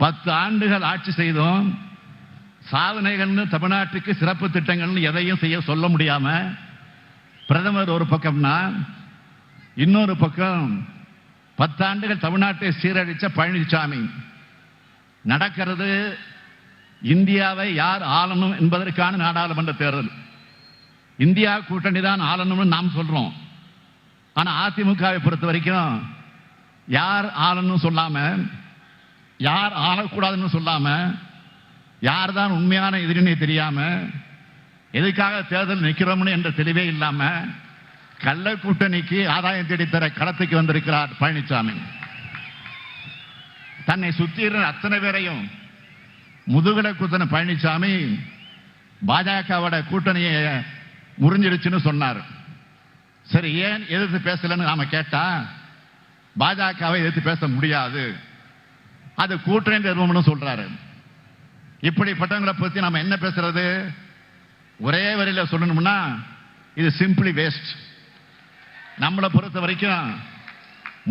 10 ஆண்டுகள் ஆட்சி செய்தோம். சாதனைகள் தமிழ்நாட்டுக்கு சிறப்பு திட்டங்கள் எதையும் செய்ய சொல்ல முடியாம பிரதமர் ஒரு பக்கம்னா, இன்னொரு பக்கம் 10 ஆண்டுகள் தமிழ்நாட்டை சீரழிச்ச பழனிசாமி. நடக்கிறது இந்தியாவை யார் ஆளணும் என்பதற்கான நாடாளுமன்ற தேர்தல். இந்தியா கூட்டணி தான் ஆளணும்னு நாம் சொல்றோம். ஆனா அதிமுகவை பொறுத்த வரைக்கும் யார் ஆளணும் சொல்லாம, யார் ஆளக்கூடாதுன்னு சொல்லாம, யார் தான் உண்மையான எதிரினே தெரியாம, எதுக்காக தேர்தல் நிற்கிறோம்னு என்ற தெளிவே இல்லாம கள்ள கூட்டணிக்கு ஆதாயம் தேடித்தர களத்துக்கு வந்திருக்கிறார் பழனிசாமி. தன்னை சுற்றி அத்தனை பேரையும் முதுகலை குத்தன பழனிசாமி பாஜகவோட கூட்டணியை முறிஞ்சிருச்சுன்னு சொன்னார். சரி, ஏன் எதிர்த்து பேசலன்னு நாம கேட்டா, பாஜகவை எதிர்த்து பேச முடியாது, அது கூட்டணி நிறுவனம் சொல்றாரு. இப்படிப்பட்டவங்களை பத்தி நாம என்ன பேசுறது? ஒரே வரியில சொல்லணும்னா இது சிம்பிளி வேஸ்ட். நம்மளை பொறுத்த வரைக்கும்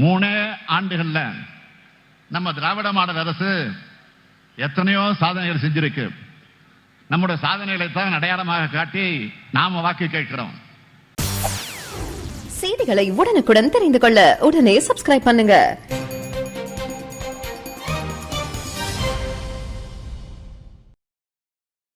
3 ஆண்டுகள்ல நம்ம திராவிட மாடல் அரசு எத்தனையோ சாதனைகள் செஞ்சிருக்கு. நம்முடைய சாதனைகளை தான் அடையாளமாக காட்டி நாம வாக்கு கேட்கிறோம். செய்திகளை உடனுக்குடன் தெரிந்து கொள்ள உடனே சப்ஸ்கிரைப் பண்ணுங்க.